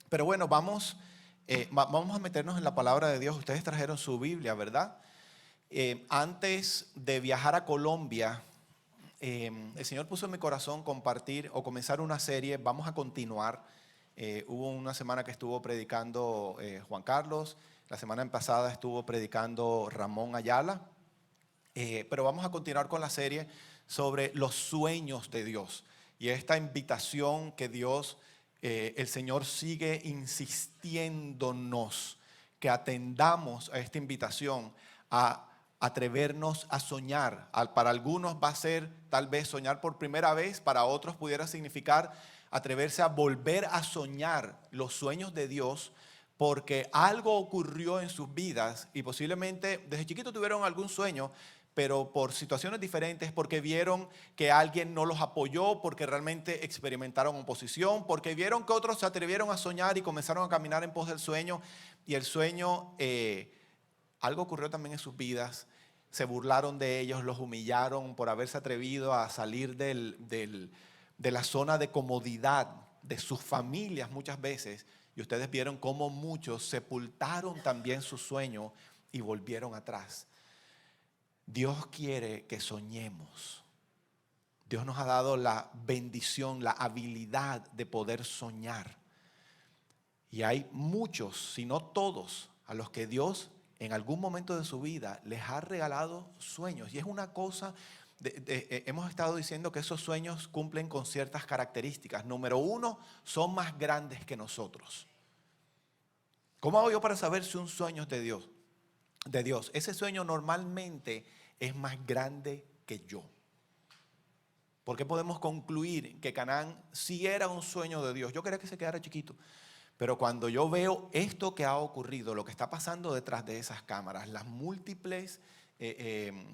Pero bueno, vamos a meternos en la palabra de Dios. Ustedes trajeron su Biblia, ¿verdad? Antes de viajar a Colombia, el Señor puso en mi corazón compartir o comenzar una serie. Vamos a continuar. Hubo una semana que estuvo predicando Juan Carlos. La semana pasada estuvo predicando Ramón Ayala. Pero vamos a continuar con la serie sobre los sueños de Dios. Y esta invitación que Dios, el Señor sigue insistiéndonos que atendamos a esta invitación a atrevernos a soñar. Para algunos va a ser tal vez soñar por primera vez, para otros pudiera significar atreverse a volver a soñar los sueños de Dios, porque algo ocurrió en sus vidas y posiblemente desde chiquito tuvieron algún sueño, pero por situaciones diferentes, porque vieron que alguien no los apoyó, porque realmente experimentaron oposición, porque vieron que otros se atrevieron a soñar y comenzaron a caminar en pos del sueño, y el sueño, algo ocurrió también en sus vidas. Se burlaron de ellos, los humillaron por haberse atrevido a salir de la zona de comodidad de sus familias muchas veces, y ustedes vieron cómo muchos sepultaron también su sueño y volvieron atrás. Dios quiere que soñemos. Dios nos ha dado la bendición, la habilidad de poder soñar. Y hay muchos, si no todos, a los que Dios en algún momento de su vida les ha regalado sueños. Y es una cosa, hemos estado diciendo que esos sueños cumplen con ciertas características. Número uno, son más grandes que nosotros. ¿Cómo hago yo para saber si un sueño es de Dios? Ese sueño normalmente es más grande que yo. ¿Por qué podemos concluir que Canaán sí era un sueño de Dios? Yo quería que se quedara chiquito, pero cuando yo veo esto que ha ocurrido, lo que está pasando detrás de esas cámaras, las múltiples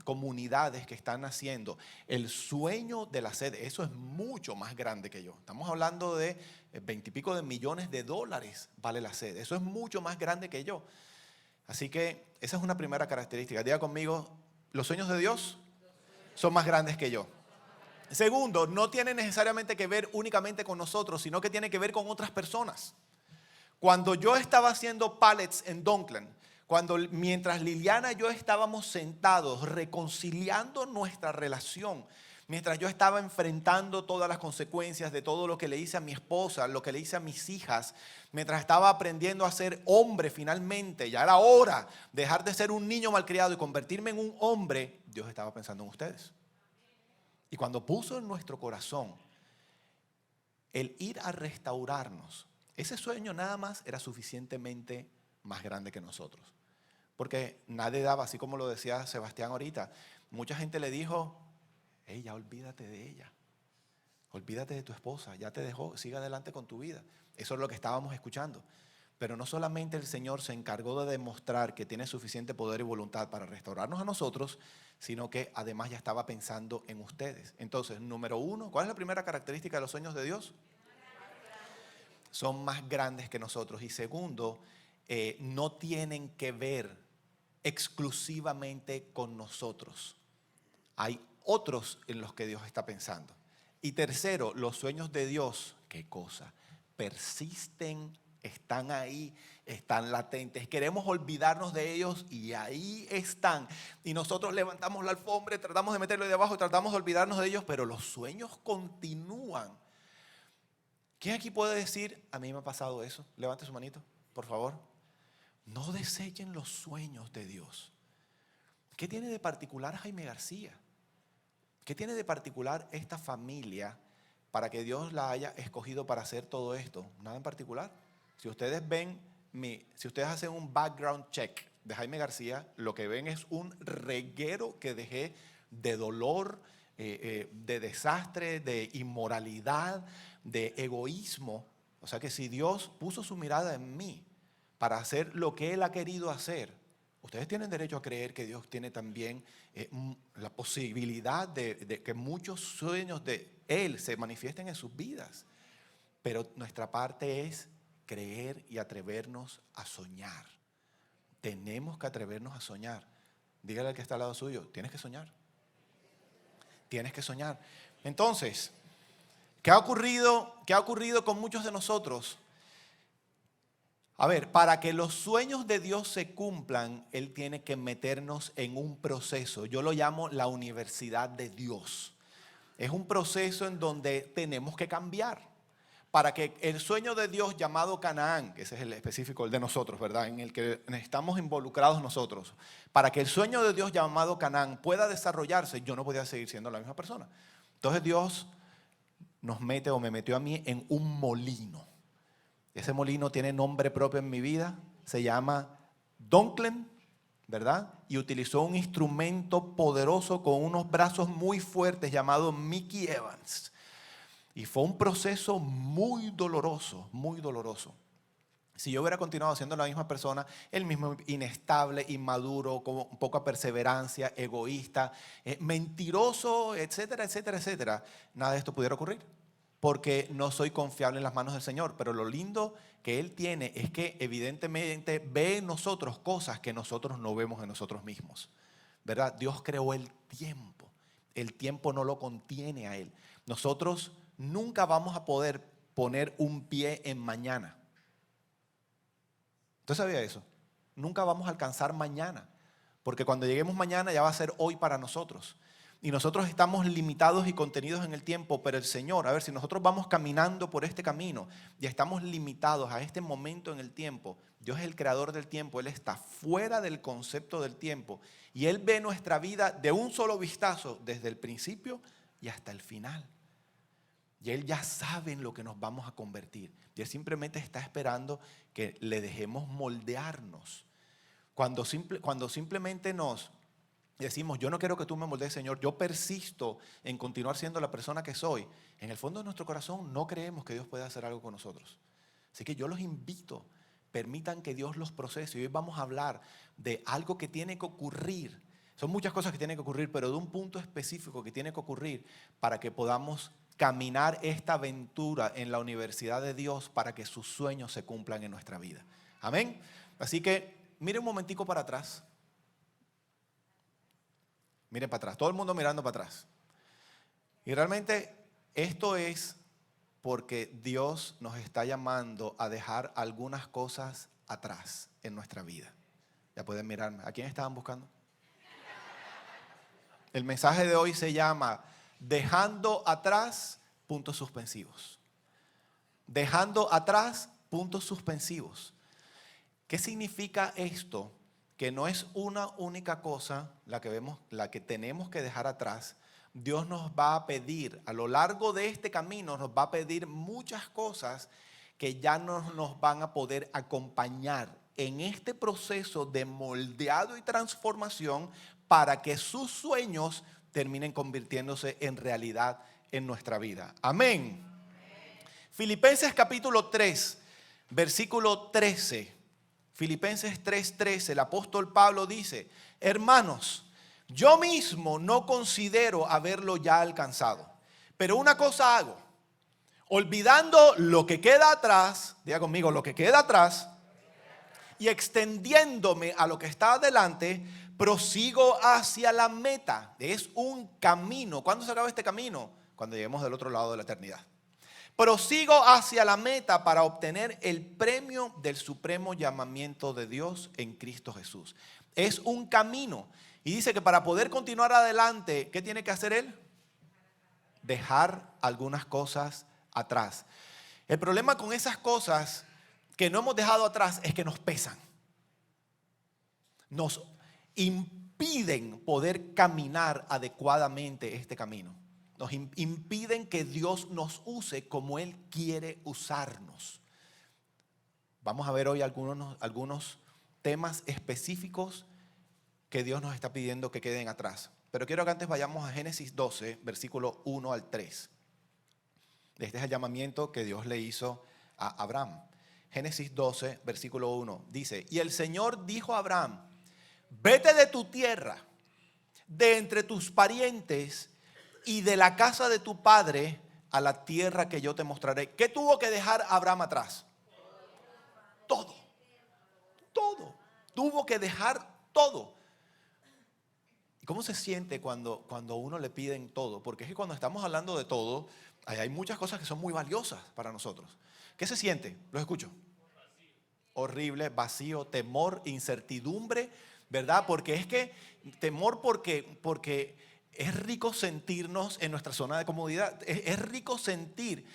comunidades que están naciendo, el sueño de la sede, eso es mucho más grande que yo. Estamos hablando de 20 y pico de millones de dólares vale la sede. Eso es mucho más grande que yo. Así que esa es una primera característica. Diga conmigo, los sueños de Dios son más grandes que yo. Segundo, no tiene necesariamente que ver únicamente con nosotros, sino que tiene que ver con otras personas. Cuando yo estaba haciendo pallets en Dunkland, mientras Liliana y yo estábamos sentados reconciliando nuestra relación, mientras yo estaba enfrentando todas las consecuencias de todo lo que le hice a mi esposa, lo que le hice a mis hijas, mientras estaba aprendiendo a ser hombre finalmente, ya era hora de dejar de ser un niño malcriado y convertirme en un hombre, Dios estaba pensando en ustedes. Y cuando puso en nuestro corazón el ir a restaurarnos, ese sueño nada más era suficientemente más grande que nosotros. Porque nadie daba, así como lo decía Sebastián ahorita, mucha gente le dijo, hey, ya olvídate de ella, olvídate de tu esposa, ya te dejó, sigue adelante con tu vida. Eso es lo que estábamos escuchando. Pero no solamente el Señor se encargó de demostrar que tiene suficiente poder y voluntad para restaurarnos a nosotros, sino que además ya estaba pensando en ustedes. Entonces, número uno, ¿cuál es la primera característica de los sueños de Dios? Son más grandes que nosotros. Y segundo, no tienen que ver exclusivamente con nosotros. Hay otros en los que Dios está pensando. Y tercero, los sueños de Dios, ¿qué cosa? Persisten, están ahí, están latentes. Queremos olvidarnos de ellos y ahí están. Y nosotros levantamos la alfombra, tratamos de meterlo de abajo, tratamos de olvidarnos de ellos, pero los sueños continúan. ¿Quién aquí puede decir, a mí me ha pasado eso? Levante su manito, por favor. No desechen los sueños de Dios. ¿Qué tiene de particular Jaime García? ¿Qué tiene de particular esta familia para que Dios la haya escogido para hacer todo esto? Nada en particular. Si ustedes hacen un background check de Jaime García, lo que ven es un reguero que dejé de dolor, de desastre, de inmoralidad, de egoísmo. O sea que si Dios puso su mirada en mí para hacer lo que Él ha querido hacer, ustedes tienen derecho a creer que Dios tiene también la posibilidad de que muchos sueños de Él se manifiesten en sus vidas. Pero nuestra parte es creer y atrevernos a soñar. Tenemos que atrevernos a soñar. Dígale al que está al lado suyo, tienes que soñar. Tienes que soñar. Entonces, ¿qué ha ocurrido con muchos de nosotros? A ver, para que los sueños de Dios se cumplan, Él tiene que meternos en un proceso. Yo lo llamo la universidad de Dios. Es un proceso en donde tenemos que cambiar. Para que el sueño de Dios llamado Canaán, que ese es el específico, el de nosotros, ¿verdad? En el que estamos involucrados nosotros. Para que el sueño de Dios llamado Canaán pueda desarrollarse, yo no podía seguir siendo la misma persona. Entonces Dios nos mete o me metió a mí en un molino. Ese molino tiene nombre propio en mi vida, se llama Donklen, ¿verdad? Y utilizó un instrumento poderoso con unos brazos muy fuertes llamado Mickey Evans. Y fue un proceso muy doloroso, muy doloroso. Si yo hubiera continuado siendo la misma persona, el mismo inestable, inmaduro, con poca perseverancia, egoísta, mentiroso, etcétera, etcétera, etcétera, nada de esto pudiera ocurrir. Porque no soy confiable en las manos del Señor. Pero lo lindo que Él tiene es que evidentemente ve en nosotros cosas que nosotros no vemos en nosotros mismos, ¿verdad? Dios creó el tiempo. El tiempo no lo contiene a Él. Nosotros nunca vamos a poder poner un pie en mañana. ¿Usted sabía eso? Nunca vamos a alcanzar mañana. Porque cuando lleguemos mañana ya va a ser hoy para nosotros. Y nosotros estamos limitados y contenidos en el tiempo, pero el Señor, a ver, si nosotros vamos caminando por este camino y estamos limitados a este momento en el tiempo, Dios es el creador del tiempo, Él está fuera del concepto del tiempo y Él ve nuestra vida de un solo vistazo, desde el principio y hasta el final. Y Él ya sabe en lo que nos vamos a convertir. Y Él simplemente está esperando que le dejemos moldearnos. Cuando simplemente nos decimos, yo no quiero que tú me moldees, Señor, yo persisto en continuar siendo la persona que soy, en el fondo de nuestro corazón no creemos que Dios pueda hacer algo con nosotros. Así que yo los invito, permitan que Dios los procese. Y hoy vamos a hablar de algo que tiene que ocurrir. Son muchas cosas que tienen que ocurrir, pero de un punto específico que tiene que ocurrir para que podamos caminar esta aventura en la universidad de Dios para que sus sueños se cumplan en nuestra vida. Amén. Así que mire un momentico para atrás. Miren para atrás, todo el mundo mirando para atrás. Y realmente esto es porque Dios nos está llamando a dejar algunas cosas atrás en nuestra vida. Ya pueden mirarme. ¿A quién estaban buscando? El mensaje de hoy se llama Dejando atrás puntos suspensivos. Dejando atrás puntos suspensivos. ¿Qué significa esto? Que no es una única cosa la que tenemos que dejar atrás. Dios nos va a pedir, a lo largo de este camino, nos va a pedir muchas cosas que ya no nos van a poder acompañar en este proceso de moldeado y transformación para que sus sueños terminen convirtiéndose en realidad en nuestra vida. Amén. Filipenses capítulo 3, versículo 13. Filipenses 3:13, el apóstol Pablo dice, hermanos, yo mismo no considero haberlo ya alcanzado, pero una cosa hago, olvidando lo que queda atrás, diga conmigo, lo que queda atrás, y extendiéndome a lo que está adelante, prosigo hacia la meta. Es un camino. ¿Cuándo se acaba este camino? Cuando lleguemos del otro lado de la eternidad. Prosigo hacia la meta para obtener el premio del supremo llamamiento de Dios en Cristo Jesús. Es un camino. Y dice que para poder continuar adelante, ¿qué tiene que hacer él? Dejar algunas cosas atrás. El problema con esas cosas que no hemos dejado atrás es que nos pesan. Nos impiden poder caminar adecuadamente este camino. Nos impiden que Dios nos use como Él quiere usarnos. Vamos a ver hoy algunos temas específicos que Dios nos está pidiendo que queden atrás. Pero quiero que antes vayamos a Génesis 12, versículo 1 al 3. Este es el llamamiento que Dios le hizo a Abraham. Génesis 12, versículo 1, dice, y el Señor dijo a Abraham, vete de tu tierra, de entre tus parientes y de la casa de tu padre a la tierra que yo te mostraré. ¿Qué tuvo que dejar Abraham atrás? Todo. Todo. Tuvo que dejar todo. ¿Y cómo se siente cuando uno le piden todo? Porque es que cuando estamos hablando de todo, hay muchas cosas que son muy valiosas para nosotros. ¿Qué se siente? Los escucho. horrible, vacío, temor, incertidumbre, ¿verdad? Porque es que temor porque es rico sentirnos en nuestra zona de comodidad. Es rico sentir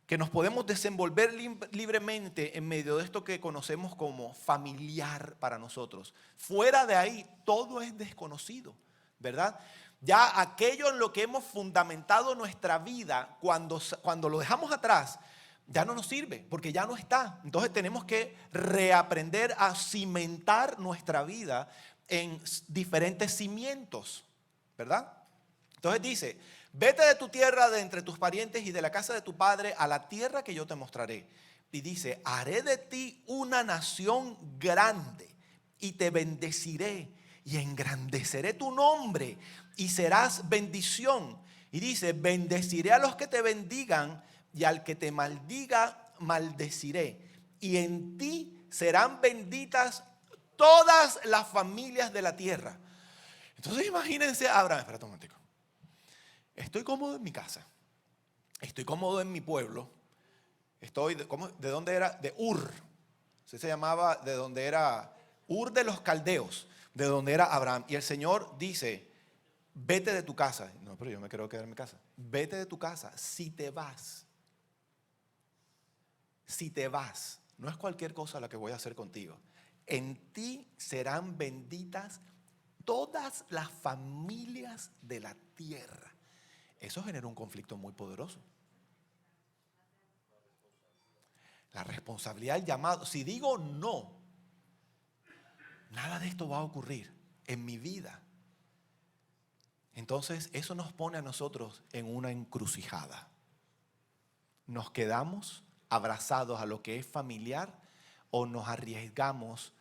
que nos podemos desenvolver libremente en medio de esto que conocemos como familiar para nosotros. Fuera de ahí, todo es desconocido, ¿verdad? Ya aquello en lo que hemos fundamentado nuestra vida, cuando lo dejamos atrás, ya no nos sirve, porque ya no está. Entonces tenemos que reaprender a cimentar nuestra vida en diferentes cimientos, ¿verdad? Entonces dice, vete de tu tierra, de entre tus parientes y de la casa de tu padre a la tierra que yo te mostraré. Y dice, haré de ti una nación grande y te bendeciré y engrandeceré tu nombre y serás bendición. Y dice, bendeciré a los que te bendigan y al que te maldiga, maldeciré. Y en ti serán benditas todas las familias de la tierra. Entonces imagínense, Abraham, espérate un momentico. Estoy cómodo en mi casa. Estoy cómodo en mi pueblo. ¿De dónde era? De Ur. Así se llamaba, de donde era Ur de los Caldeos, de donde era Abraham. Y el Señor dice, vete de tu casa. No, pero yo me quiero quedar en mi casa. Vete de tu casa si te vas. Si te vas, no es cualquier cosa la que voy a hacer contigo. En ti serán benditas todas las familias de la tierra. Eso genera un conflicto muy poderoso. La responsabilidad del llamado. Si digo no, nada de esto va a ocurrir en mi vida. Entonces eso nos pone a nosotros en una encrucijada. Nos quedamos abrazados a lo que es familiar o nos arriesgamos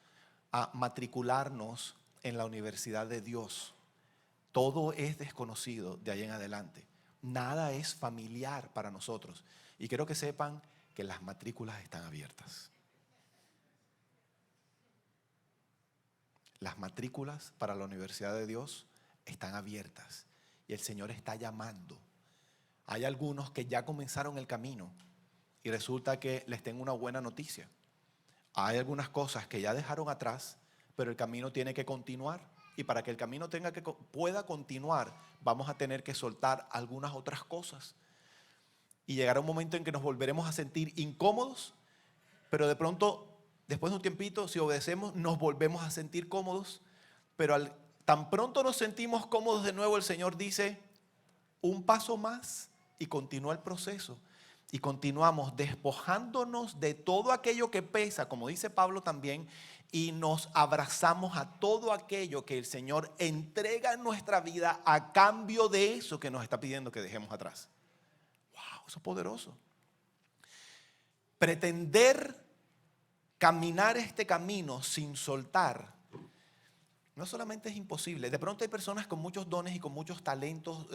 a matricularnos en la universidad de Dios. Todo es desconocido de ahí en adelante. Nada es familiar para nosotros. Y quiero que sepan que las matrículas están abiertas. Las matrículas para la universidad de Dios están abiertas. Y el Señor está llamando. Hay algunos que ya comenzaron el camino. Y resulta que les tengo una buena noticia. Hay algunas cosas que ya dejaron atrás, pero el camino tiene que continuar. Y para que el camino pueda continuar, vamos a tener que soltar algunas otras cosas. Y llegará un momento en que nos volveremos a sentir incómodos, pero de pronto, después de un tiempito, si obedecemos, nos volvemos a sentir cómodos. Pero tan pronto nos sentimos cómodos de nuevo, el Señor dice, un paso más y continúa el proceso. Y continuamos despojándonos de todo aquello que pesa, como dice Pablo también, y nos abrazamos a todo aquello que el Señor entrega en nuestra vida a cambio de eso que nos está pidiendo que dejemos atrás. ¡Wow! Eso es poderoso. Pretender caminar este camino sin soltar no solamente es imposible. De pronto hay personas con muchos dones y con muchos talentos,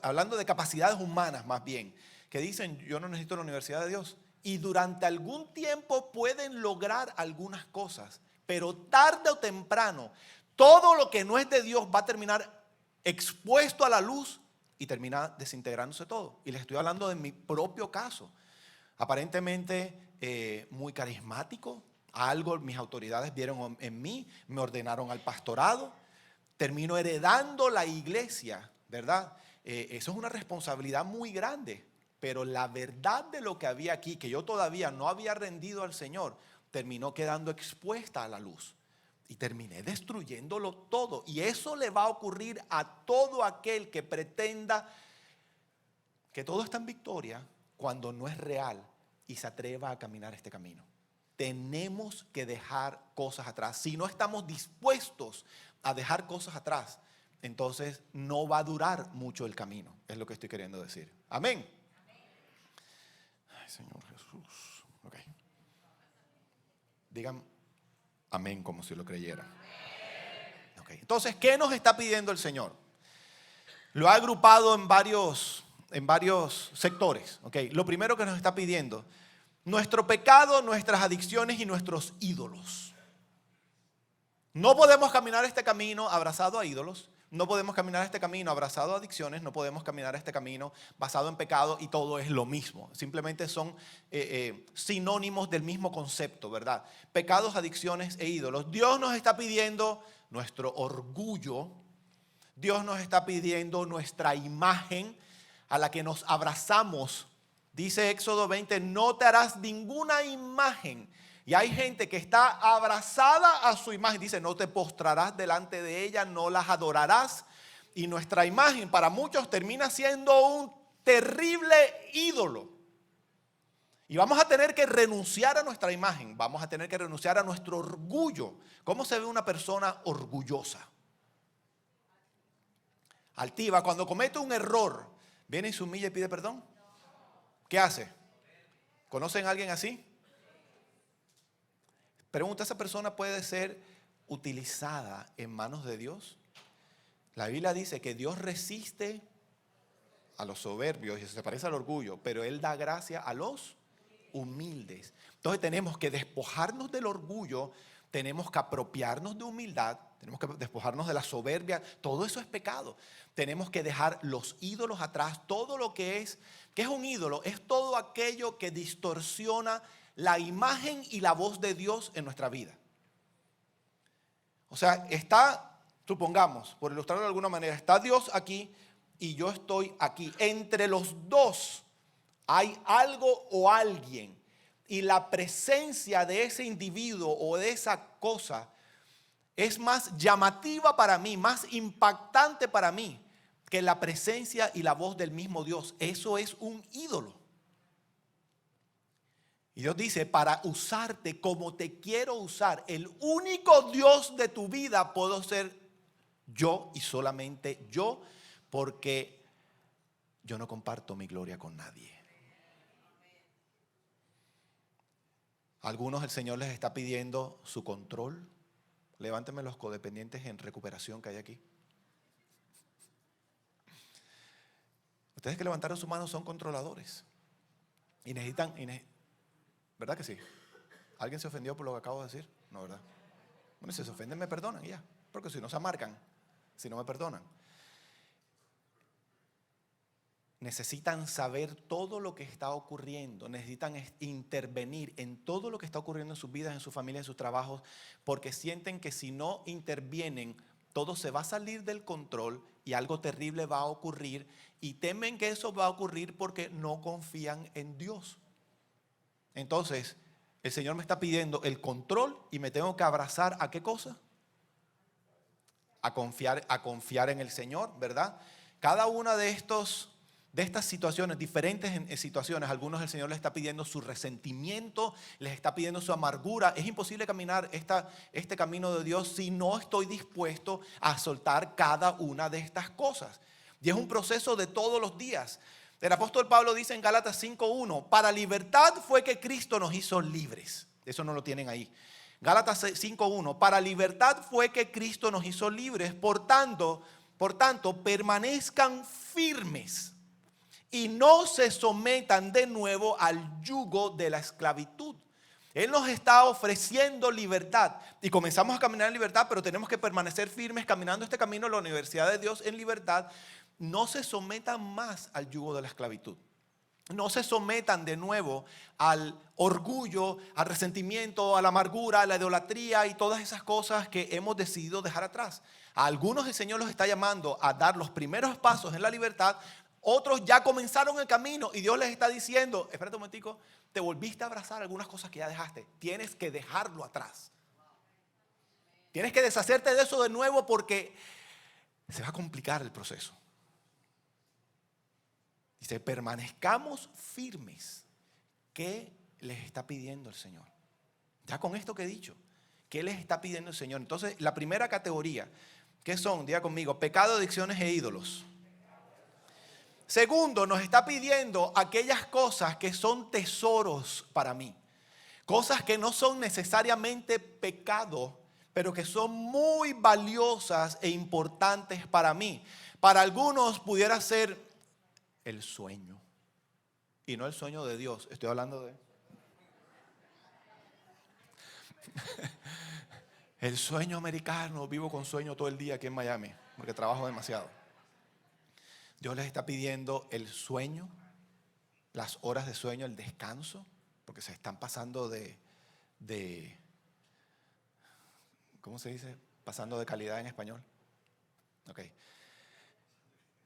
hablando de capacidades humanas más bien, que dicen, yo no necesito la universidad de Dios. Y durante algún tiempo pueden lograr algunas cosas, pero tarde o temprano, todo lo que no es de Dios va a terminar expuesto a la luz y termina desintegrándose todo. Y les estoy hablando de mi propio caso. Aparentemente muy carismático. Algo mis autoridades vieron en mí, me ordenaron al pastorado, termino heredando la iglesia, ¿verdad? Eso es una responsabilidad muy grande, pero la verdad de lo que había aquí, que yo todavía no había rendido al Señor, terminó quedando expuesta a la luz y terminé destruyéndolo todo. Y eso le va a ocurrir a todo aquel que pretenda que todo está en victoria cuando no es real y se atreva a caminar este camino. Tenemos que dejar cosas atrás. Si no estamos dispuestos a dejar cosas atrás, entonces no va a durar mucho el camino. Es lo que estoy queriendo decir. Amén. Ay, Señor Jesús. Ok. Digan amén como si lo creyeran. Okay. Entonces, ¿qué nos está pidiendo el Señor? Lo ha agrupado en varios sectores. Okay. Lo primero que nos está pidiendo: nuestro pecado, nuestras adicciones y nuestros ídolos. No podemos caminar este camino abrazado a ídolos No podemos caminar este camino abrazado a adicciones, no podemos caminar este camino basado en pecado y todo es lo mismo. Simplemente son sinónimos del mismo concepto, ¿verdad? Pecados, adicciones e ídolos. Dios nos está pidiendo nuestro orgullo. Dios nos está pidiendo nuestra imagen a la que nos abrazamos. Dice Éxodo 20, no te harás ninguna imagen. Y hay gente que está abrazada a su imagen. Dice, no te postrarás delante de ella, no las adorarás. Y nuestra imagen para muchos termina siendo un terrible ídolo. Y vamos a tener que renunciar a nuestra imagen. Vamos a tener que renunciar a nuestro orgullo. ¿Cómo se ve una persona orgullosa? Altiva. Cuando comete un error, viene y se humilla y pide perdón. ¿Qué hace? ¿Conocen a alguien así? Pregunta, ¿esa persona puede ser utilizada en manos de Dios? La Biblia dice que Dios resiste a los soberbios y eso se parece al orgullo, pero Él da gracia a los humildes. Entonces tenemos que despojarnos del orgullo, tenemos que apropiarnos de humildad, tenemos que despojarnos de la soberbia. Todo eso es pecado. Tenemos que dejar los ídolos atrás. Todo lo que es un ídolo, es todo aquello que distorsiona la imagen y la voz de Dios en nuestra vida. O sea, supongamos, por ilustrarlo de alguna manera, está Dios aquí y yo estoy aquí. Entre los dos hay algo o alguien, y la presencia de ese individuo o de esa cosa es más llamativa para mí, más impactante para mí que la presencia y la voz del mismo Dios. Eso es un ídolo. Y Dios dice, para usarte como te quiero usar, el único Dios de tu vida puedo ser yo y solamente yo, porque yo no comparto mi gloria con nadie. A algunos el Señor les está pidiendo su control. Levánteme los codependientes en recuperación que hay aquí. Ustedes que levantaron su mano son controladores. Y necesitan, ¿verdad que sí? ¿Alguien se ofendió por lo que acabo de decir? No, ¿verdad? Bueno, si se ofenden me perdonan y ya. Porque si no se amargan, si no me perdonan. Necesitan saber todo lo que está ocurriendo, necesitan intervenir en todo lo que está ocurriendo en sus vidas, en sus familias, en sus trabajos, porque sienten que si no intervienen, todo se va a salir del control y algo terrible va a ocurrir, y temen que eso va a ocurrir porque no confían en Dios. Entonces, el Señor me está pidiendo el control y me tengo que abrazar ¿a qué cosa? A confiar en el Señor, ¿verdad? Cada una de estas situaciones, diferentes situaciones, algunos el Señor les está pidiendo su resentimiento, les está pidiendo su amargura. Es imposible caminar este camino de Dios si no estoy dispuesto a soltar cada una de estas cosas. Y es un proceso de todos los días. El apóstol Pablo dice en Gálatas 5:1, para libertad fue que Cristo nos hizo libres. Eso no lo tienen ahí. Gálatas 5:1, para libertad fue que Cristo nos hizo libres. Por tanto, permanezcan firmes y no se sometan de nuevo al yugo de la esclavitud. Él nos está ofreciendo libertad y comenzamos a caminar en libertad, pero tenemos que permanecer firmes caminando este camino de la universidad de Dios en libertad. No se sometan más al yugo de la esclavitud. No se sometan de nuevo al orgullo, al resentimiento, a la amargura, a la idolatría y todas esas cosas que hemos decidido dejar atrás. A algunos el Señor los está llamando a dar los primeros pasos en la libertad. Otros ya comenzaron el camino y Dios les está diciendo, espérate un momentico, te volviste a abrazar algunas cosas que ya dejaste. Tienes que dejarlo atrás. Tienes que deshacerte de eso de nuevo porque se va a complicar el proceso. Dice, permanezcamos firmes. ¿Qué les está pidiendo el Señor? Ya con esto que he dicho, ¿qué les está pidiendo el Señor? Entonces, la primera categoría, ¿qué son? Diga conmigo, pecado, adicciones e ídolos. Segundo, nos está pidiendo aquellas cosas que son tesoros para mí. Cosas que no son necesariamente pecado, pero que son muy valiosas e importantes para mí. Para algunos pudiera ser el sueño. Y no el sueño de Dios. Estoy hablando de El sueño americano, vivo con sueño todo el día aquí en Miami, porque trabajo demasiado. Dios les está pidiendo el sueño, las horas de sueño, el descanso, porque se están pasando de ¿cómo se dice? Pasando de calidad en español. Ok.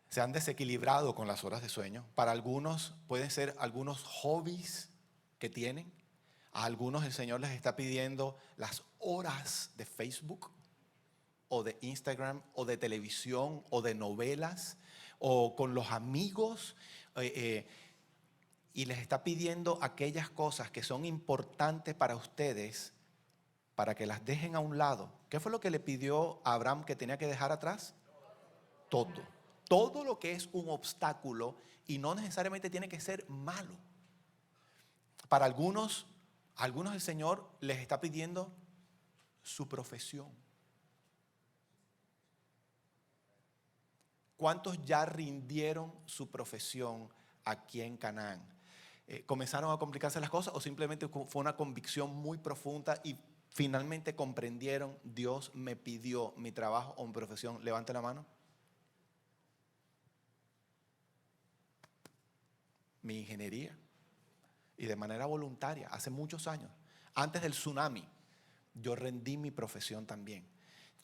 Se han desequilibrado con las horas de sueño. Para algunos pueden ser algunos hobbies que tienen. A algunos el Señor les está pidiendo las horas de Facebook o de Instagram o de televisión o de novelas o con los amigos y les está pidiendo aquellas cosas que son importantes para ustedes para que las dejen a un lado. ¿Qué fue lo que le pidió a Abraham que tenía que dejar atrás? Todo. Todo lo que es un obstáculo y no necesariamente tiene que ser malo. Para algunos el Señor les está pidiendo su profesión. ¿Cuántos ya rindieron su profesión aquí en Canaán? ¿Comenzaron a complicarse las cosas o simplemente fue una convicción muy profunda y finalmente comprendieron, Dios me pidió mi trabajo o mi profesión? Levante la mano. Mi ingeniería. Y de manera voluntaria, hace muchos años, antes del tsunami, yo rendí mi profesión también.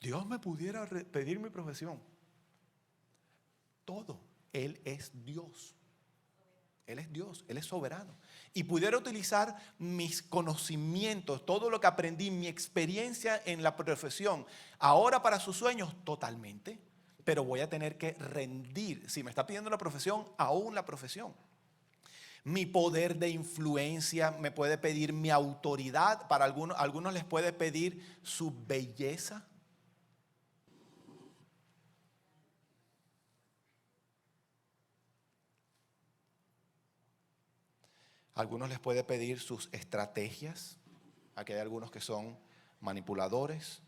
Dios me pudiera pedir mi profesión. Todo. Él es Dios. Él es Dios, Él es soberano. Y pudiera utilizar mis conocimientos, todo lo que aprendí, mi experiencia en la profesión, ahora para sus sueños, totalmente. Pero voy a tener que rendir, si me está pidiendo la profesión, aún la profesión. Mi poder de influencia me puede pedir mi autoridad. Para algunos les puede pedir su belleza. Algunos les puede pedir sus estrategias. Aquí hay algunos que son manipuladores,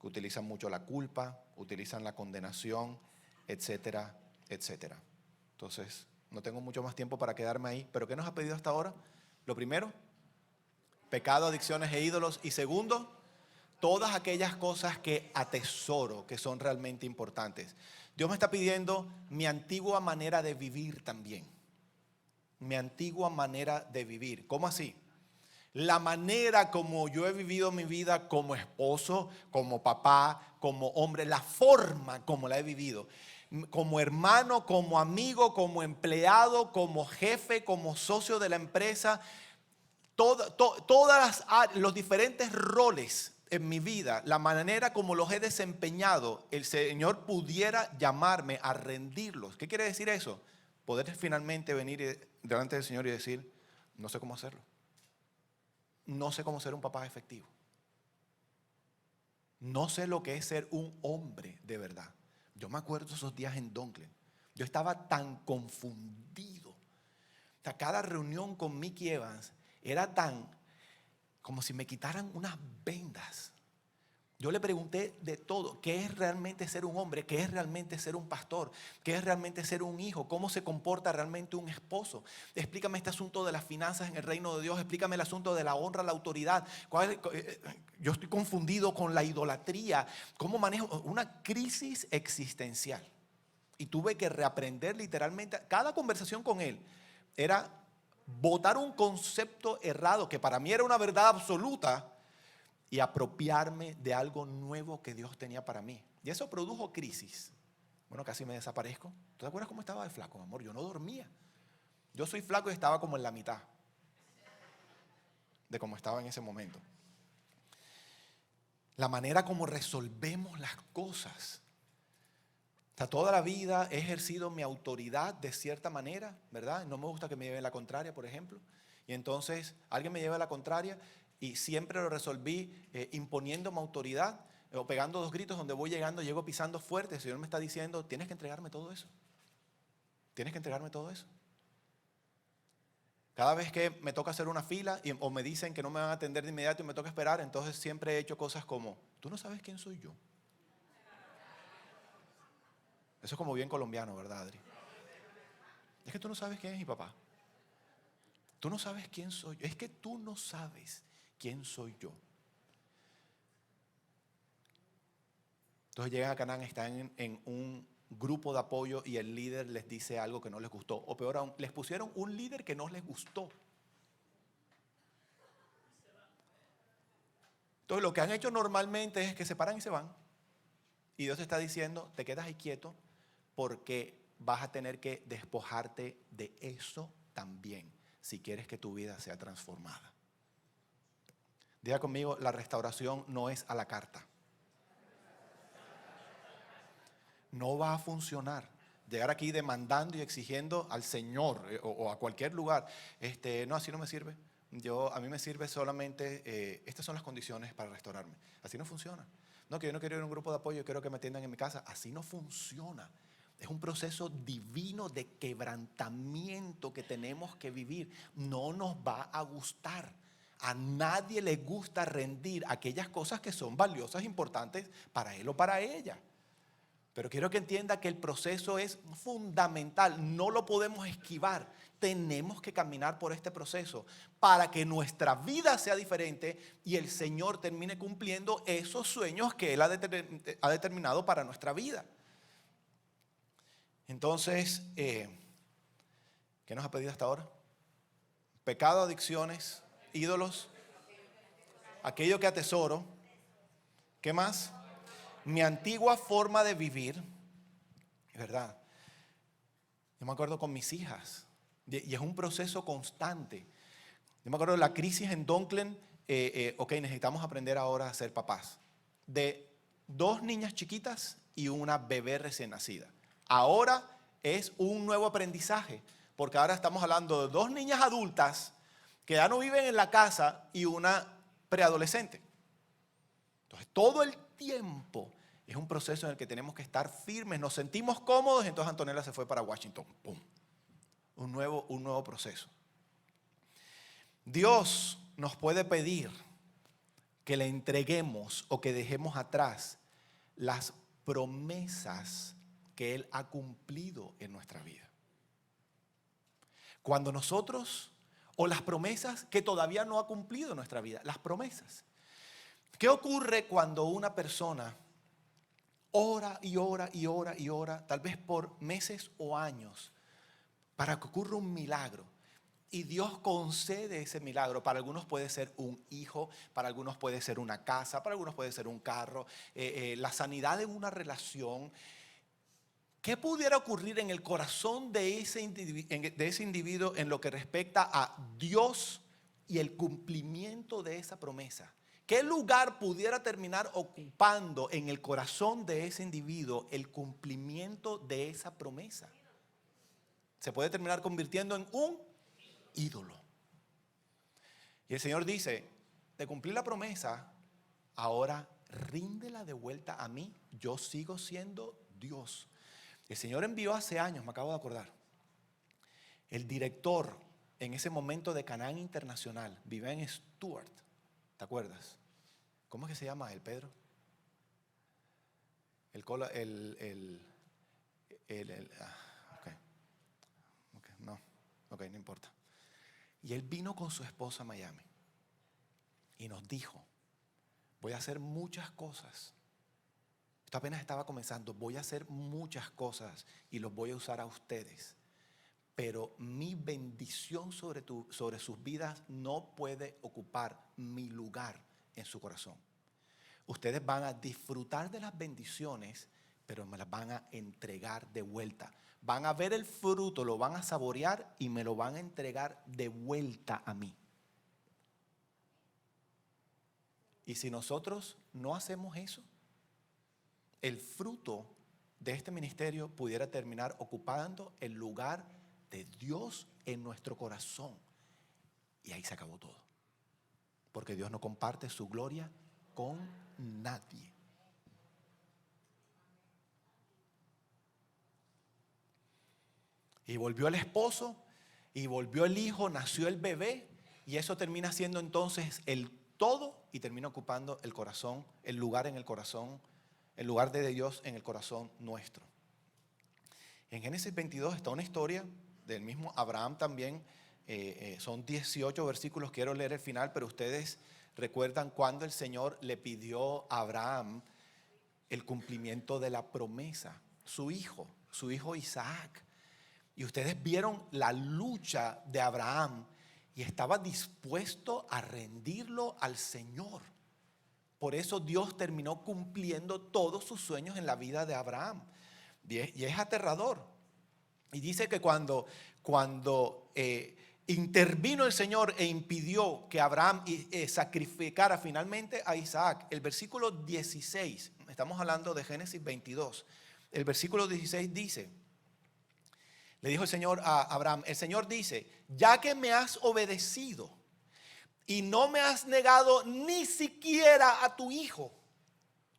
que utilizan mucho la culpa, utilizan la condenación, etcétera, etcétera. Entonces, no tengo mucho más tiempo para quedarme ahí. ¿Pero qué nos ha pedido hasta ahora? Lo primero, pecado, adicciones e ídolos. Y segundo, todas aquellas cosas que atesoro, que son realmente importantes. Dios me está pidiendo mi antigua manera de vivir también. Mi antigua manera de vivir. ¿Cómo así? La manera como yo he vivido mi vida como esposo, como papá, como hombre, la forma como la he vivido, como hermano, como amigo, como empleado, como jefe, como socio de la empresa, todos los diferentes roles en mi vida, la manera como los he desempeñado, el Señor pudiera llamarme a rendirlos. ¿Qué quiere decir eso? Poder finalmente venir delante del Señor y decir, no sé cómo hacerlo. No sé cómo ser un papá efectivo. No sé lo que es ser un hombre de verdad. Yo me acuerdo esos días en Donklin. Yo estaba tan confundido. O sea, cada reunión con Mickey Evans era tan como si me quitaran unas vendas. Yo le pregunté de todo, ¿qué es realmente ser un hombre? ¿Qué es realmente ser un pastor? ¿Qué es realmente ser un hijo? ¿Cómo se comporta realmente un esposo? Explícame este asunto de las finanzas en el reino de Dios, explícame el asunto de la honra, la autoridad. Yo estoy confundido con la idolatría. ¿Cómo manejo una crisis existencial? Y tuve que reaprender literalmente, cada conversación con él era botar un concepto errado que para mí era una verdad absoluta y apropiarme de algo nuevo que Dios tenía para mí. Y eso produjo crisis. Bueno, casi me desaparezco. ¿Tú te acuerdas cómo estaba de flaco, amor? Yo no dormía. Yo soy flaco y estaba como en la mitad de cómo estaba en ese momento. La manera como resolvemos las cosas. O sea, toda la vida he ejercido mi autoridad de cierta manera, ¿verdad? No me gusta que me lleven la contraria, por ejemplo. Y entonces alguien me lleva la contraria y siempre lo resolví imponiendo mi autoridad o pegando dos gritos donde voy llegando, llego pisando fuerte. El Señor me está diciendo, tienes que entregarme todo eso. Tienes que entregarme todo eso. Cada vez que me toca hacer una fila o me dicen que no me van a atender de inmediato y me toca esperar, entonces siempre he hecho cosas como, tú no sabes quién soy yo. Eso es como bien colombiano, ¿verdad, Adri? Es que tú no sabes quién es mi papá. Tú no sabes quién soy yo. Es que tú no sabes quién soy yo. Entonces llegan a Canaán, están en un grupo de apoyo y el líder les dice algo que no les gustó. O peor aún, les pusieron un líder que no les gustó. Entonces lo que han hecho normalmente es que se paran y se van. Y Dios te está diciendo, te quedas ahí quieto porque vas a tener que despojarte de eso también si quieres que tu vida sea transformada. Diga conmigo, la restauración no es a la carta. No va a funcionar. Llegar aquí demandando y exigiendo al Señor o a cualquier lugar, no, así no me sirve. A mí me sirve solamente, estas son las condiciones para restaurarme. Así no funciona. No, que yo no quiero ir a un grupo de apoyo, yo quiero que me atiendan en mi casa. Así no funciona. Es un proceso divino de quebrantamiento que tenemos que vivir. No nos va a gustar. A nadie le gusta rendir aquellas cosas que son valiosas, importantes para él o para ella. Pero quiero que entienda que el proceso es fundamental, no lo podemos esquivar. Tenemos que caminar por este proceso para que nuestra vida sea diferente y el Señor termine cumpliendo esos sueños que Él ha determinado para nuestra vida. Entonces, ¿qué nos ha pedido hasta ahora? Pecado, adicciones, ídolos, aquello que atesoro. ¿Qué más? Mi antigua forma de vivir, es verdad. Yo me acuerdo con mis hijas, y es un proceso constante. Yo me acuerdo de la crisis en Dunklin, necesitamos aprender ahora a ser papás. De 2 niñas chiquitas y una bebé recién nacida. Ahora es un nuevo aprendizaje, porque ahora estamos hablando de 2 niñas adultas que ya no viven en la casa y una preadolescente. Entonces, todo el tiempo es un proceso en el que tenemos que estar firmes, nos sentimos cómodos, entonces Antonella se fue para Washington. ¡Pum! Un nuevo proceso. Dios nos puede pedir que le entreguemos o que dejemos atrás las promesas que Él ha cumplido en nuestra vida. Cuando nosotros, o las promesas que todavía no ha cumplido en nuestra vida, las promesas. ¿Qué ocurre cuando una persona ora y ora y ora y ora, tal vez por meses o años, para que ocurra un milagro? Y Dios concede ese milagro. Para algunos puede ser un hijo, para algunos puede ser una casa, para algunos puede ser un carro, la sanidad de una relación. ¿Qué pudiera ocurrir en el corazón de ese individuo en lo que respecta a Dios y el cumplimiento de esa promesa? ¿Qué lugar pudiera terminar ocupando en el corazón de ese individuo el cumplimiento de esa promesa? Se puede terminar convirtiendo en un ídolo. Y el Señor dice, te cumplí la promesa, ahora ríndela de vuelta a mí, yo sigo siendo Dios. El Señor envió hace años, me acabo de acordar, el director en ese momento de Canaán Internacional, vivía en Stuart, ¿te acuerdas? ¿Cómo es que se llama él, Pedro? No importa. Y él vino con su esposa a Miami y nos dijo, voy a hacer muchas cosas. Esto apenas estaba comenzando, voy a hacer muchas cosas y los voy a usar a ustedes. Pero mi bendición sobre sus vidas no puede ocupar mi lugar en su corazón. Ustedes van a disfrutar de las bendiciones, pero me las van a entregar de vuelta. Van a ver el fruto, lo van a saborear y me lo van a entregar de vuelta a mí. Y si nosotros no hacemos eso, el fruto de este ministerio pudiera terminar ocupando el lugar de Dios en nuestro corazón. Y ahí se acabó todo. Porque Dios no comparte su gloria con nadie. Y volvió el esposo, y volvió el hijo, nació el bebé, y eso termina siendo entonces el todo, y termina ocupando el corazón, el lugar en el corazón, el lugar de Dios en el corazón nuestro. En Génesis 22 está una historia del mismo Abraham también. Son 18 versículos, quiero leer el final, pero ustedes recuerdan cuando el Señor le pidió a Abraham el cumplimiento de la promesa, su hijo Isaac. Y ustedes vieron la lucha de Abraham y estaba dispuesto a rendirlo al Señor. Por eso Dios terminó cumpliendo todos sus sueños en la vida de Abraham. Y es aterrador. Y dice que cuando intervino el Señor e impidió que Abraham sacrificara finalmente a Isaac, el versículo 16, estamos hablando de Génesis 22, el versículo 16 dice, le dijo el Señor a Abraham, el Señor dice, ya que me has obedecido y no me has negado ni siquiera a tu hijo,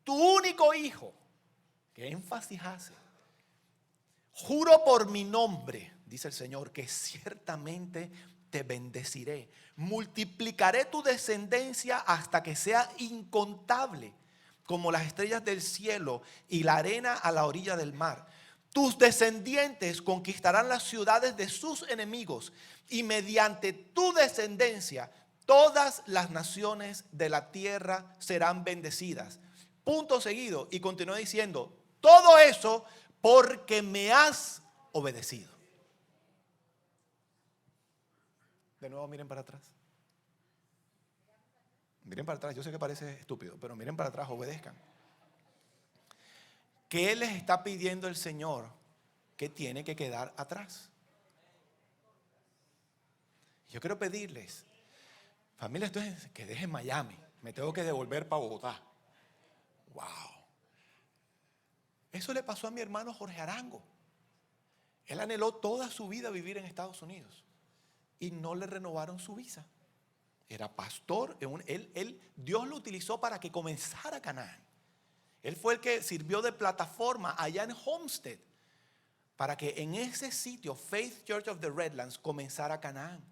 tu único hijo, ¿qué énfasis hace? Juro por mi nombre, dice el Señor, que ciertamente te bendeciré. Multiplicaré tu descendencia hasta que sea incontable, como las estrellas del cielo y la arena a la orilla del mar. Tus descendientes conquistarán las ciudades de sus enemigos y mediante tu descendencia todas las naciones de la tierra serán bendecidas. Punto seguido. Y continúa diciendo, todo eso porque me has obedecido. De nuevo miren para atrás. Miren para atrás, yo sé que parece estúpido, pero miren para atrás, obedezcan. ¿Qué les está pidiendo el Señor que tiene que quedar atrás? Yo quiero pedirles, familia, esto es que dejen Miami, me tengo que devolver para Bogotá. Wow. Eso le pasó a mi hermano Jorge Arango. Él anheló toda su vida vivir en Estados Unidos y no le renovaron su visa. Era pastor, Dios lo utilizó para que comenzara Canaán. Él fue el que sirvió de plataforma allá en Homestead para que en ese sitio, Faith Church of the Redlands, comenzara Canaán.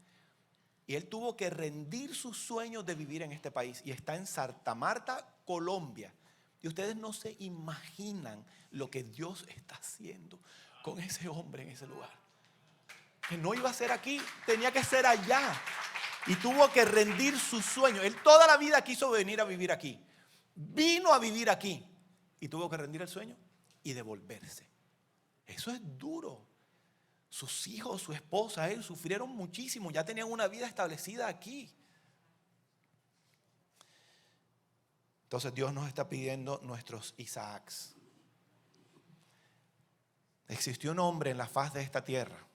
Y él tuvo que rendir sus sueños de vivir en este país. Y está en Santa Marta, Colombia. Y ustedes no se imaginan lo que Dios está haciendo con ese hombre en ese lugar. Que no iba a ser aquí, tenía que ser allá. Y tuvo que rendir sus sueños. Él toda la vida quiso venir a vivir aquí. Vino a vivir aquí. Y tuvo que rendir el sueño y devolverse. Eso es duro. Sus hijos, su esposa, él sufrieron muchísimo. Ya tenían una vida establecida aquí. Entonces Dios nos está pidiendo nuestros Isaacs. Existió un hombre en la faz de esta tierra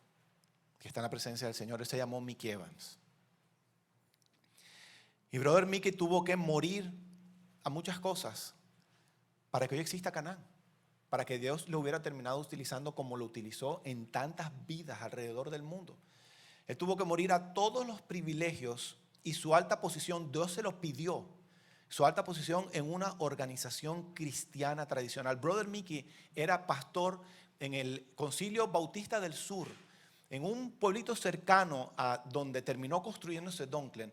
que está en la presencia del Señor. Él se llamó Mickey Evans. Y brother Mickey tuvo que morir a muchas cosas para que hoy exista Canaán. Para que Dios lo hubiera terminado utilizando como lo utilizó en tantas vidas alrededor del mundo. Él tuvo que morir a todos los privilegios y su alta posición, Dios se lo pidió. Su alta posición en una organización cristiana tradicional. Brother Mickey era pastor en el Concilio Bautista del Sur, en un pueblito cercano a donde terminó construyéndose Dunklin.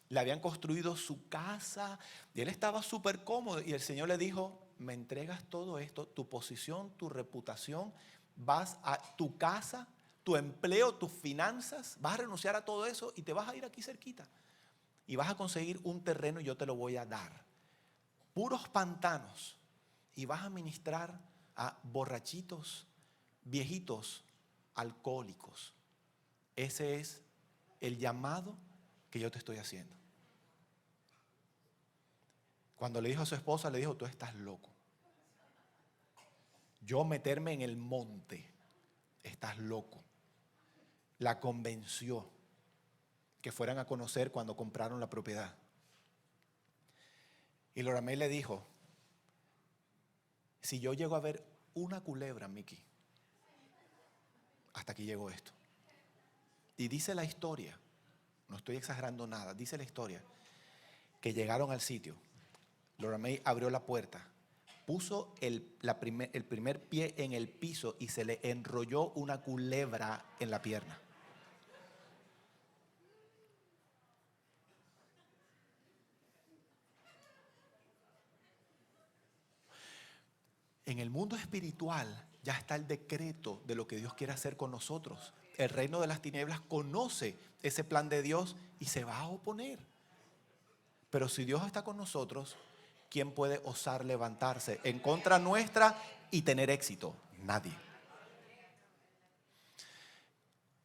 Le habían construido su casa y él estaba súper cómodo. Y el Señor le dijo, me entregas todo esto, tu posición, tu reputación, vas a tu casa, tu empleo, tus finanzas, vas a renunciar a todo eso y te vas a ir aquí cerquita. Y vas a conseguir un terreno y yo te lo voy a dar. Puros pantanos. Y vas a ministrar a borrachitos, viejitos, alcohólicos. Ese es el llamado que yo te estoy haciendo. Cuando le dijo a su esposa, le dijo, tú estás loco. Yo meterme en el monte, estás loco. La convenció que fueran a conocer cuando compraron la propiedad. Y Laura May le dijo, si yo llego a ver una culebra, Mickey, hasta aquí llegó esto. Y dice la historia, no estoy exagerando nada, dice la historia, que llegaron al sitio. Laura May abrió la puerta, puso el primer pie en el piso y se le enrolló una culebra en la pierna. En el mundo espiritual ya está el decreto de lo que Dios quiere hacer con nosotros. El reino de las tinieblas conoce ese plan de Dios y se va a oponer. Pero si Dios está con nosotros, ¿quién puede osar levantarse en contra nuestra y tener éxito? Nadie.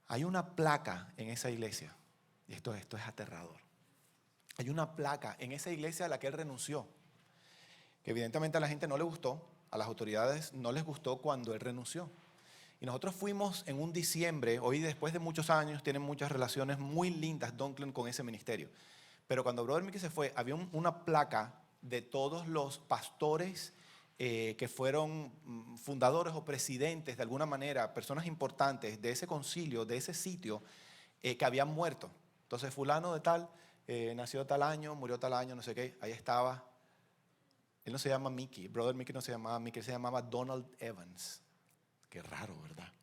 Hay una placa en esa iglesia, y esto es aterrador. Hay una placa en esa iglesia a la que él renunció, que evidentemente a la gente no le gustó, a las autoridades no les gustó cuando él renunció. Y nosotros fuimos en un diciembre, hoy después de muchos años, tienen muchas relaciones muy lindas Dunklin con ese ministerio. Pero cuando Brother Mickey se fue, había una placa de todos los pastores que fueron fundadores o presidentes de alguna manera, personas importantes de ese concilio, de ese sitio, que habían muerto. Entonces fulano de tal, nació tal año, murió tal año, no sé qué, ahí estaba. Él no se llama Mickey, Brother Mickey no se llamaba Mickey, se llamaba Donald Evans. Qué raro, ¿verdad?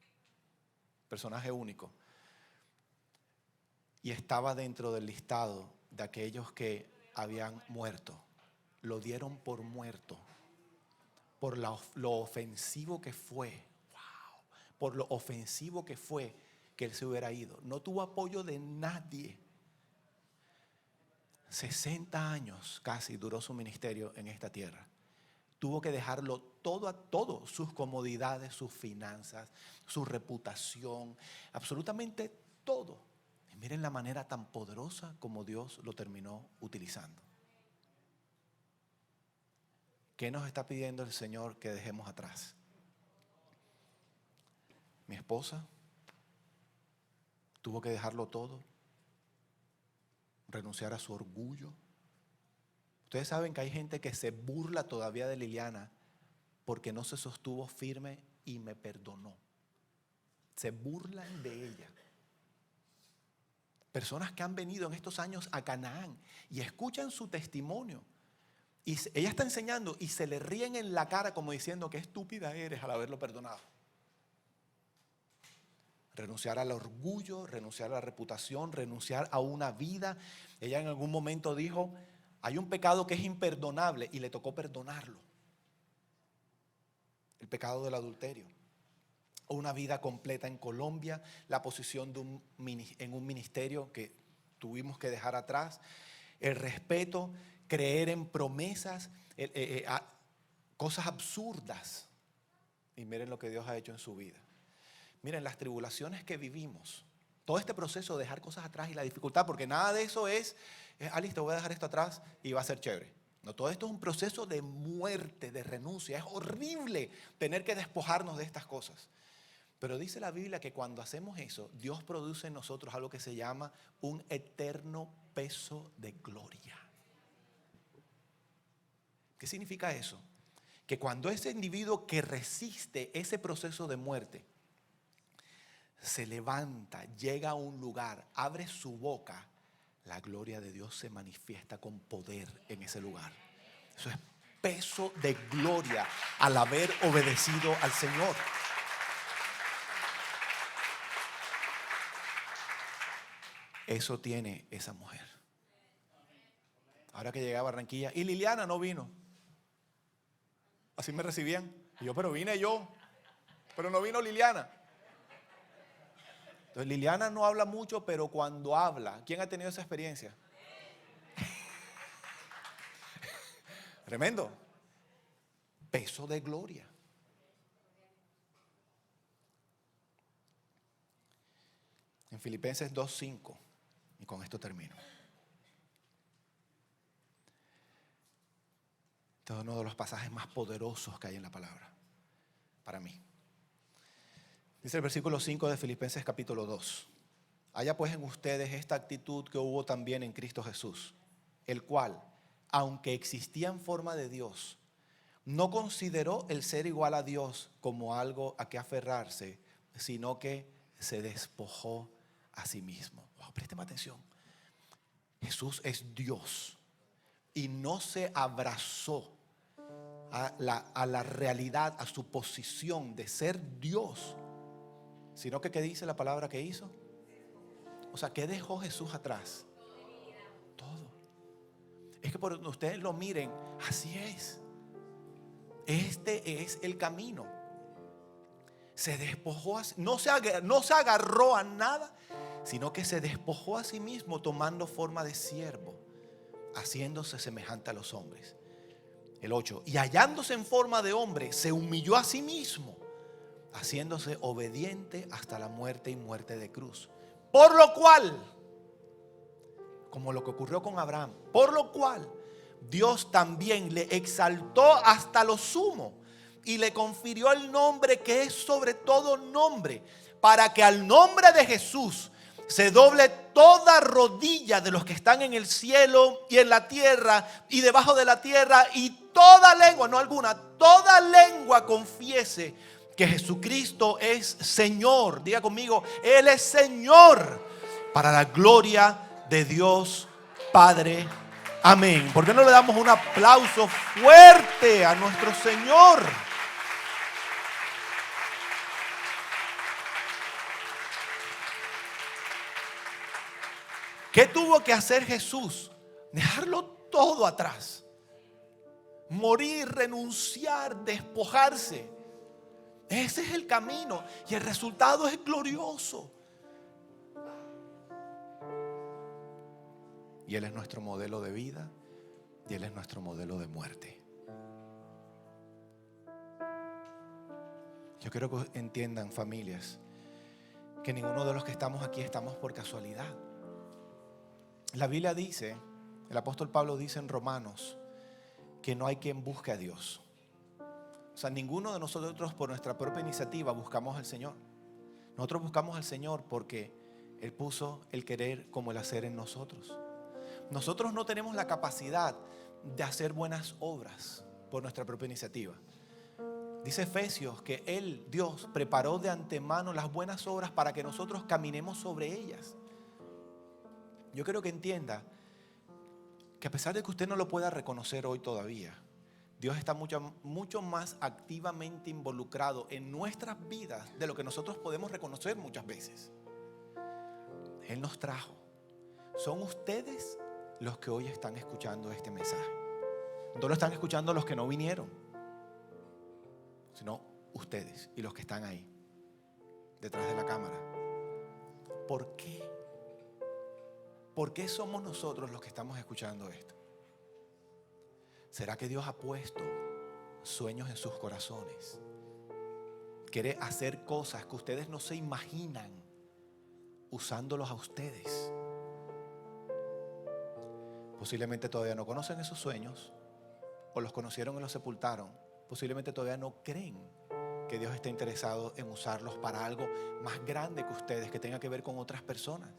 Personaje único. Y estaba dentro del listado de aquellos que habían muerto. Lo dieron por muerto. Por lo ofensivo que fue. Wow. Por lo ofensivo que fue que él se hubiera ido. No tuvo apoyo de nadie. 60 años casi duró su ministerio en esta tierra. Tuvo que dejarlo todo, sus comodidades, sus finanzas, su reputación, absolutamente todo. Y miren la manera tan poderosa como Dios lo terminó utilizando. ¿Qué nos está pidiendo el Señor que dejemos atrás? Mi esposa tuvo que dejarlo todo, renunciar a su orgullo. Ustedes saben que hay gente que se burla todavía de Liliana porque no se sostuvo firme y me perdonó. Se burlan de ella. Personas que han venido en estos años a Canaán y escuchan su testimonio. Y ella está enseñando y se le ríen en la cara como diciendo qué estúpida eres al haberlo perdonado. Renunciar al orgullo, renunciar a la reputación, renunciar a una vida. Ella en algún momento dijo, hay un pecado que es imperdonable y le tocó perdonarlo. El pecado del adulterio. Una vida completa en Colombia, la posición en un ministerio que tuvimos que dejar atrás, el respeto, creer en promesas, cosas absurdas. Y miren lo que Dios ha hecho en su vida. Miren las tribulaciones que vivimos, todo este proceso de dejar cosas atrás y la dificultad, porque nada de eso es listo, voy a dejar esto atrás y va a ser chévere. No, todo esto es un proceso de muerte, de renuncia. Es horrible tener que despojarnos de estas cosas. Pero dice la Biblia que cuando hacemos eso, Dios produce en nosotros algo que se llama un eterno peso de gloria. ¿Qué significa eso? Que cuando ese individuo que resiste ese proceso de muerte se levanta, llega a un lugar, abre su boca, la gloria de Dios se manifiesta con poder en ese lugar. Eso es peso de gloria al haber obedecido al Señor. Eso tiene esa mujer. Ahora que llegué a Barranquilla, y Liliana no vino. Así me recibían. Y yo, pero vine yo. Pero no vino Liliana. Entonces Liliana no habla mucho, pero cuando habla, ¿quién ha tenido esa experiencia? Tremendo. Peso de gloria. En Filipenses 2:5, y con esto termino. Este es uno de los pasajes más poderosos que hay en la palabra, para mí. Dice el versículo 5 de Filipenses capítulo 2. Haya pues en ustedes esta actitud que hubo también en Cristo Jesús, el cual, aunque existía en forma de Dios, no consideró el ser igual a Dios como algo a que aferrarse, sino que se despojó a sí mismo. Wow, présteme atención. Jesús es Dios y no se abrazó a la realidad, a su posición de ser Dios, sino que ¿qué dice la palabra que hizo? O sea, ¿qué dejó Jesús atrás? Todo. Es que por donde ustedes lo miren, así es. Este es el camino. Se despojó, no se agarró a nada, sino que se despojó a sí mismo tomando forma de siervo, haciéndose semejante a los hombres. El 8. Y hallándose en forma de hombre, se humilló a sí mismo, haciéndose obediente hasta la muerte y muerte de cruz. Por lo cual, como lo que ocurrió con Abraham, por lo cual Dios también le exaltó hasta lo sumo y le confirió el nombre que es sobre todo nombre, para que al nombre de Jesús se doble toda rodilla de los que están en el cielo y en la tierra y debajo de la tierra, y toda lengua, no alguna, toda lengua confiese que Jesucristo es Señor. Diga conmigo, Él es Señor, para la gloria de Dios Padre. Amén. ¿Por qué no le damos un aplauso fuerte a nuestro Señor? ¿Qué tuvo que hacer Jesús? Dejarlo todo atrás. Morir, renunciar, despojarse. Ese es el camino y el resultado es glorioso. Y Él es nuestro modelo de vida y Él es nuestro modelo de muerte. Yo quiero que entiendan, familias, que ninguno de los que estamos aquí estamos por casualidad. La Biblia dice, el apóstol Pablo dice en Romanos, que no hay quien busque a Dios. O sea, ninguno de nosotros por nuestra propia iniciativa buscamos al Señor. Nosotros buscamos al Señor porque Él puso el querer como el hacer en nosotros. Nosotros no tenemos la capacidad de hacer buenas obras por nuestra propia iniciativa. Dice Efesios que Él, Dios, preparó de antemano las buenas obras para que nosotros caminemos sobre ellas. Yo quiero que entienda que a pesar de que usted no lo pueda reconocer hoy todavía, Dios está mucho más activamente involucrado en nuestras vidas de lo que nosotros podemos reconocer muchas veces. Él nos trajo. Son ustedes los que hoy están escuchando este mensaje. No lo están escuchando los que no vinieron, sino ustedes y los que están ahí, detrás de la cámara. ¿Por qué? ¿Por qué somos nosotros los que estamos escuchando esto? ¿Será que Dios ha puesto sueños en sus corazones? Quiere hacer cosas que ustedes no se imaginan usándolos a ustedes. Posiblemente todavía no conocen esos sueños, o los conocieron y los sepultaron. Posiblemente todavía no creen que Dios está interesado en usarlos para algo más grande que ustedes, que tenga que ver con otras personas.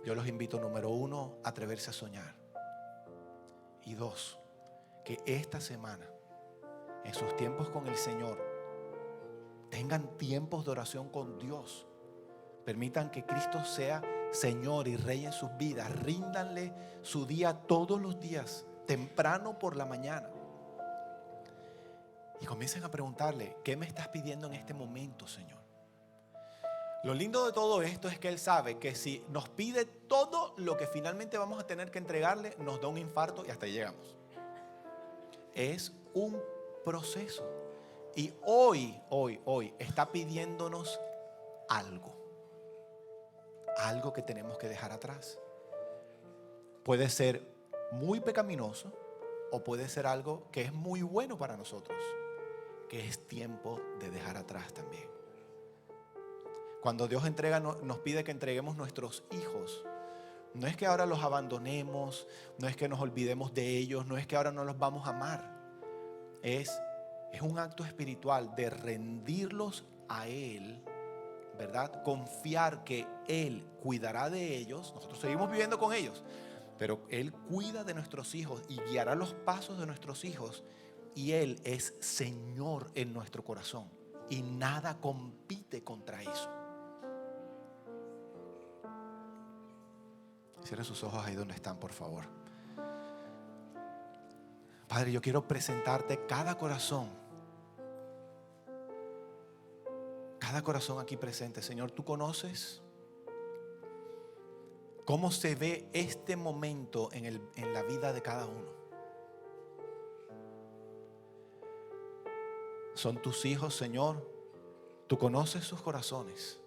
Yo los invito, número 1, a atreverse a soñar. Y 2, que esta semana, en sus tiempos con el Señor, tengan tiempos de oración con Dios. Permitan que Cristo sea Señor y Rey en sus vidas. Ríndanle su día todos los días, temprano por la mañana. Y comiencen a preguntarle, ¿qué me estás pidiendo en este momento, Señor? Lo lindo de todo esto es que Él sabe que si nos pide todo lo que finalmente vamos a tener que entregarle, nos da un infarto y hasta ahí llegamos. Es un proceso. Y hoy está pidiéndonos algo. Algo que tenemos que dejar atrás. Puede ser muy pecaminoso o puede ser algo que es muy bueno para nosotros, que es tiempo de dejar atrás también. Cuando Dios nos pide que entreguemos nuestros hijos, no es que ahora los abandonemos, no es que nos olvidemos de ellos, no es que ahora no los vamos a amar. Es un acto espiritual de rendirlos a Él, ¿verdad? Confiar que Él cuidará de ellos. Nosotros seguimos viviendo con ellos, pero Él cuida de nuestros hijos y guiará los pasos de nuestros hijos. Y Él es Señor en nuestro corazón y nada compite contra eso. Cierren sus ojos ahí donde están, por favor. Padre, yo quiero presentarte cada corazón aquí presente. Señor, tú conoces cómo se ve este momento en la vida de cada uno. Son tus hijos, Señor. Tú conoces sus corazones.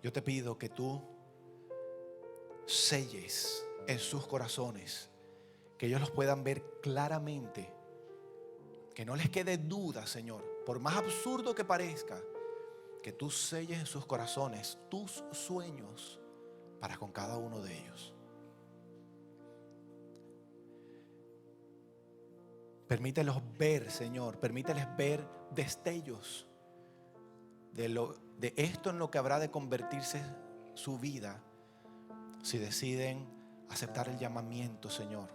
Yo te pido que tú selles en sus corazones, que ellos los puedan ver claramente, que no les quede duda, Señor, por más absurdo que parezca, que tú selles en sus corazones tus sueños para con cada uno de ellos. Permítelos ver, Señor, permíteles ver destellos de esto en lo que habrá de convertirse su vida si deciden aceptar el llamamiento, Señor,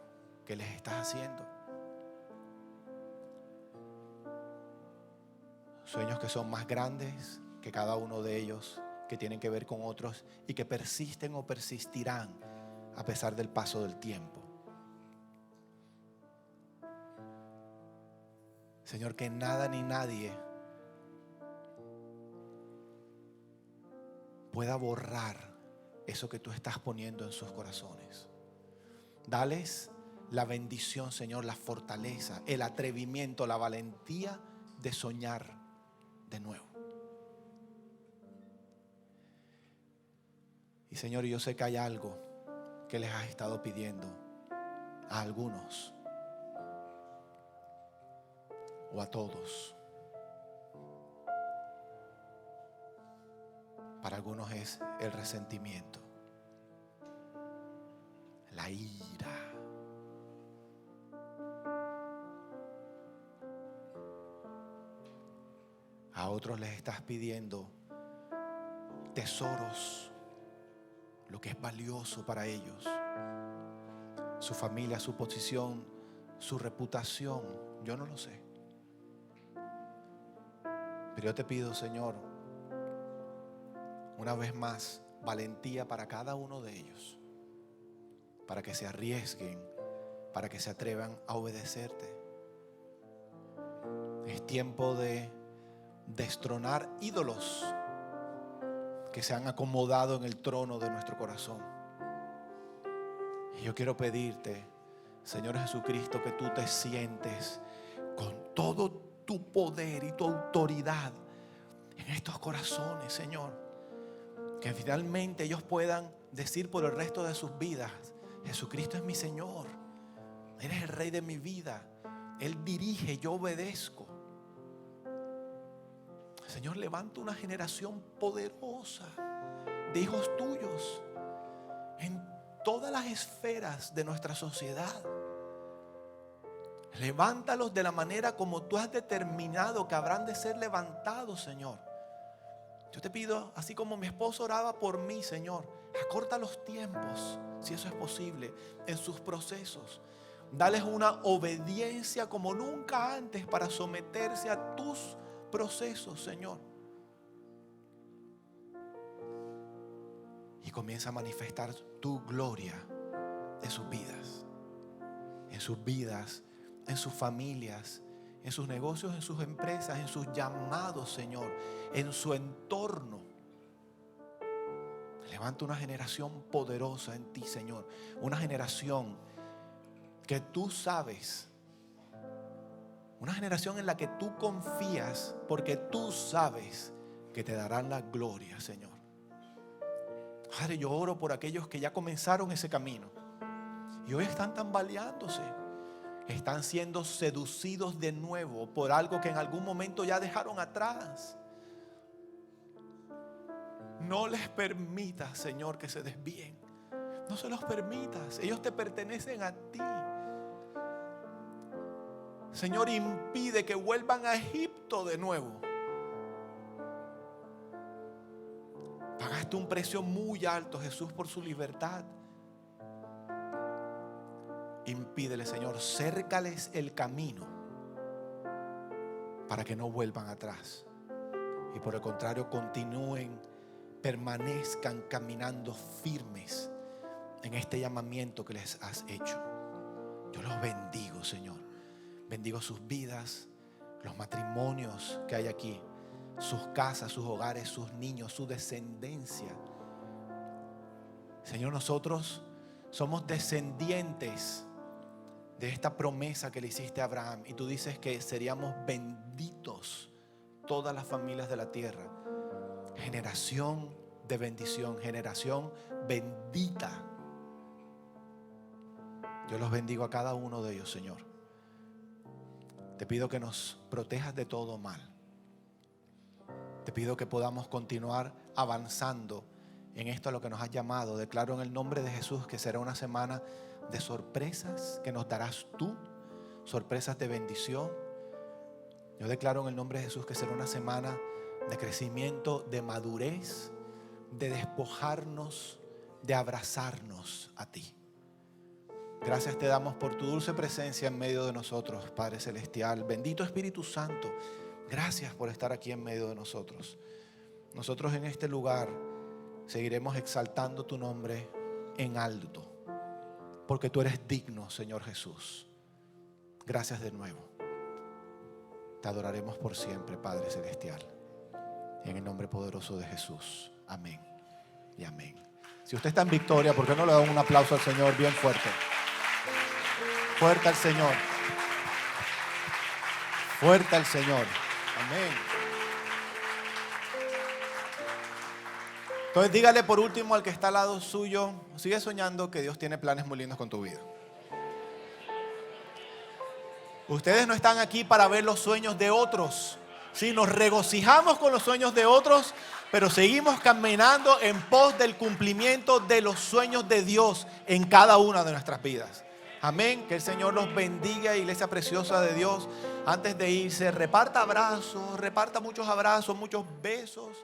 que les estás haciendo. Sueños que son más grandes que cada uno de ellos, que tienen que ver con otros y que persisten o persistirán a pesar del paso del tiempo. Señor, que nada ni nadie pueda borrar eso que tú estás poniendo en sus corazones. Dales la bendición, Señor, la fortaleza, el atrevimiento, la valentía de soñar de nuevo. Y Señor, yo sé que hay algo que les has estado pidiendo a algunos o a todos. Para algunos es el resentimiento, la ira. A otros les estás pidiendo tesoros, lo que es valioso para ellos, su familia, su posición, su reputación. Yo no lo sé. Pero yo te pido, Señor, una vez más, valentía para cada uno de ellos, para que se arriesguen, para que se atrevan a obedecerte. Es tiempo de destronar ídolos que se han acomodado en el trono de nuestro corazón. Y yo quiero pedirte, Señor Jesucristo, que tú te sientes con todo tu poder y tu autoridad en estos corazones, Señor. Que finalmente ellos puedan decir por el resto de sus vidas: Jesucristo es mi Señor, eres el Rey de mi vida, Él dirige, yo obedezco. Señor, levanta una generación poderosa de hijos tuyos en todas las esferas de nuestra sociedad. Levántalos de la manera como tú has determinado que habrán de ser levantados, Señor. Yo te pido, así como mi esposo oraba por mí, Señor, acorta los tiempos, si eso es posible, en sus procesos. Dales una obediencia como nunca antes para someterse a tus procesos, Señor. Y comienza a manifestar tu gloria en sus vidas, en sus familias, en sus negocios, en sus empresas, en sus llamados, Señor, en su entorno. Levanta una generación poderosa en ti, Señor. Una generación que tú sabes. Una generación en la que tú confías, porque tú sabes que te darán la gloria, Señor. Padre, yo oro por aquellos que ya comenzaron ese camino y hoy están tambaleándose. Están siendo seducidos de nuevo por algo que en algún momento ya dejaron atrás. No les permitas, Señor, que se desvíen. No se los permitas. Ellos te pertenecen a ti. Señor, impide que vuelvan a Egipto de nuevo. Pagaste un precio muy alto, Jesús, por su libertad. Impídele, Señor, cércales el camino para que no vuelvan atrás y por el contrario continúen, permanezcan caminando firmes en este llamamiento que les has hecho. Yo los bendigo, Señor. Bendigo sus vidas, los matrimonios que hay aquí, sus casas, sus hogares, sus niños, su descendencia. Señor, nosotros somos descendientes de esta promesa que le hiciste a Abraham. Y tú dices que seríamos benditos todas las familias de la tierra. Generación de bendición, generación bendita. Yo los bendigo a cada uno de ellos, Señor. Te pido que nos protejas de todo mal. Te pido que podamos continuar avanzando en esto a lo que nos has llamado. Declaro en el nombre de Jesús que será una semana de sorpresas que nos darás tú, sorpresas de bendición. Yo declaro en el nombre de Jesús que será una semana de crecimiento, de madurez, de despojarnos, de abrazarnos a ti. Gracias te damos por tu dulce presencia en medio de nosotros, Padre Celestial. Bendito Espíritu Santo, gracias por estar aquí en medio de nosotros. Nosotros en este lugar seguiremos exaltando tu nombre en alto, porque tú eres digno, Señor Jesús. Gracias de nuevo. Te adoraremos por siempre, Padre Celestial. En el nombre poderoso de Jesús. Amén y amén. Si usted está en victoria, ¿por qué no le dan un aplauso al Señor bien fuerte? Fuerte al Señor. Fuerte al Señor. Amén. Entonces dígale por último al que está al lado suyo, sigue soñando que Dios tiene planes muy lindos con tu vida. Ustedes no están aquí para ver los sueños de otros. Sí, nos regocijamos con los sueños de otros, pero seguimos caminando en pos del cumplimiento de los sueños de Dios en cada una de nuestras vidas. Amén. Que el Señor los bendiga, iglesia preciosa de Dios. Antes de irse, reparta abrazos, reparta muchos abrazos, muchos besos.